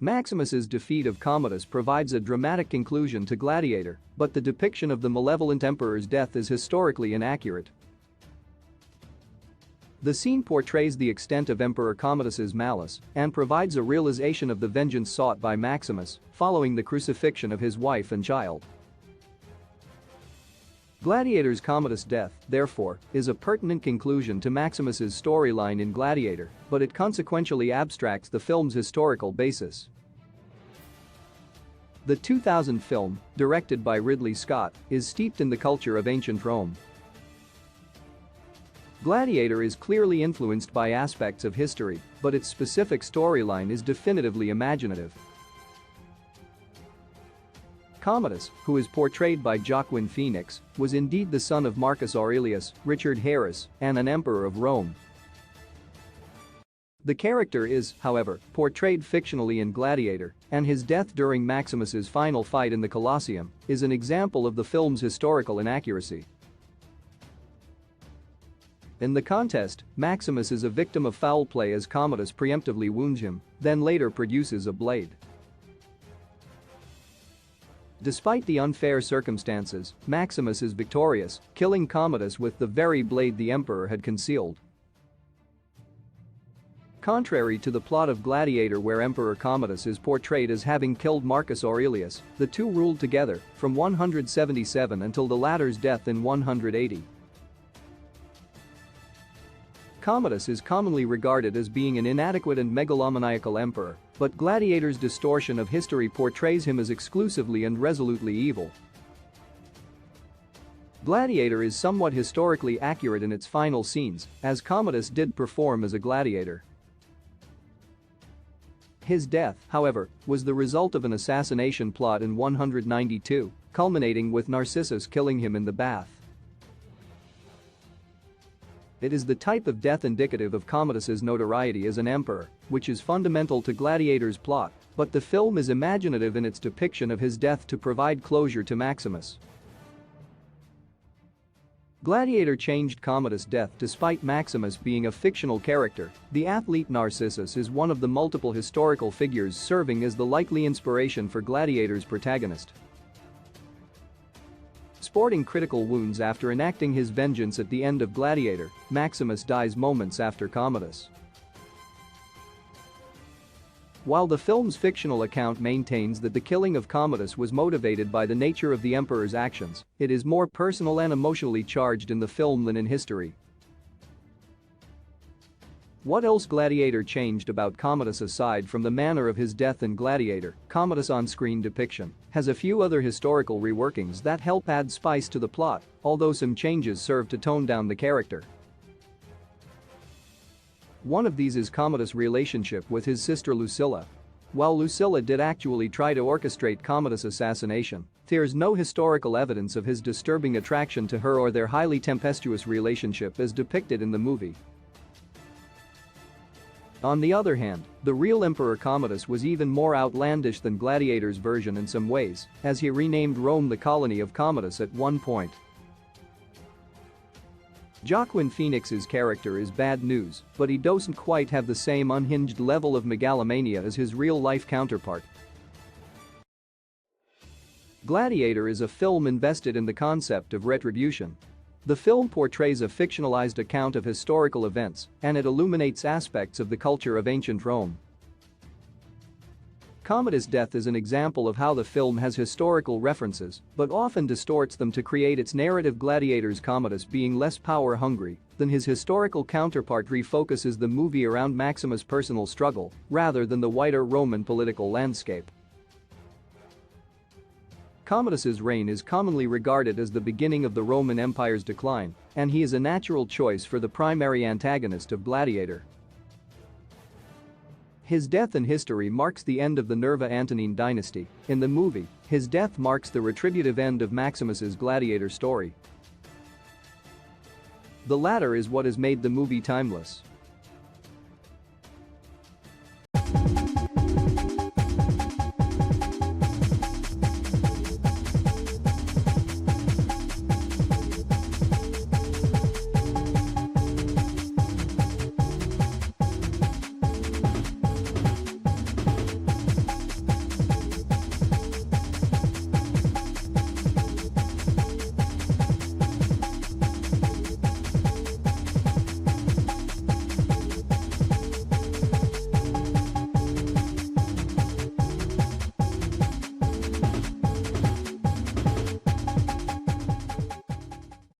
Maximus's defeat of Commodus provides a dramatic conclusion to Gladiator, but the depiction of the malevolent emperor's death is historically inaccurate. The scene portrays the extent of Emperor Commodus's malice and provides a realization of the vengeance sought by Maximus following the crucifixion of his wife and child. Gladiator's Commodus' death, therefore, is a pertinent conclusion to Maximus's storyline in Gladiator, but it consequentially abstracts the film's historical basis. The 2000 film, directed by Ridley Scott, is steeped in the culture of ancient Rome. Gladiator is clearly influenced by aspects of history, but its specific storyline is definitively imaginative. Commodus, who is portrayed by Joaquin Phoenix, was indeed the son of Marcus Aurelius, Richard Harris, and an emperor of Rome. The character is, however, portrayed fictionally in Gladiator, and his death during Maximus's final fight in the Colosseum is an example of the film's historical inaccuracy. In the contest, Maximus is a victim of foul play as Commodus preemptively wounds him, then later produces a blade. Despite the unfair circumstances, Maximus is victorious, killing Commodus with the very blade the emperor had concealed. Contrary to the plot of Gladiator, where Emperor Commodus is portrayed as having killed Marcus Aurelius, the two ruled together from 177 until the latter's death in 180. Commodus is commonly regarded as being an inadequate and megalomaniacal emperor, but Gladiator's distortion of history portrays him as exclusively and resolutely evil. Gladiator is somewhat historically accurate in its final scenes, as Commodus did perform as a gladiator. His death, however, was the result of an assassination plot in 192, culminating with Narcissus killing him in the bath. It is the type of death indicative of Commodus's notoriety as an emperor, which is fundamental to Gladiator's plot, but the film is imaginative in its depiction of his death to provide closure to Maximus. Gladiator changed Commodus' death despite Maximus being a fictional character. The athlete Narcissus is one of the multiple historical figures serving as the likely inspiration for Gladiator's protagonist. Sporting critical wounds after enacting his vengeance at the end of Gladiator, Maximus dies moments after Commodus. While the film's fictional account maintains that the killing of Commodus was motivated by the nature of the emperor's actions, it is more personal and emotionally charged in the film than in history. What else Gladiator changed about Commodus aside from the manner of his death in Gladiator? Commodus' on-screen depiction has a few other historical reworkings that help add spice to the plot, although some changes serve to tone down the character. One of these is Commodus' relationship with his sister Lucilla. While Lucilla did actually try to orchestrate Commodus' assassination, there's no historical evidence of his disturbing attraction to her or their highly tempestuous relationship as depicted in the movie. On the other hand, the real Emperor Commodus was even more outlandish than Gladiator's version in some ways, as he renamed Rome the colony of Commodus at one point. Joaquin Phoenix's character is bad news, but he doesn't quite have the same unhinged level of megalomania as his real-life counterpart. Gladiator is a film invested in the concept of retribution. The film portrays a fictionalized account of historical events, and it illuminates aspects of the culture of ancient Rome. Commodus' death is an example of how the film has historical references, but often distorts them to create its narrative. Gladiator's Commodus being less power-hungry than his historical counterpart refocuses the movie around Maximus' personal struggle, rather than the wider Roman political landscape. Commodus's reign is commonly regarded as the beginning of the Roman Empire's decline, and he is a natural choice for the primary antagonist of Gladiator. His death in history marks the end of the Nerva Antonine dynasty. In the movie, his death marks the retributive end of Maximus's Gladiator story. The latter is what has made the movie timeless.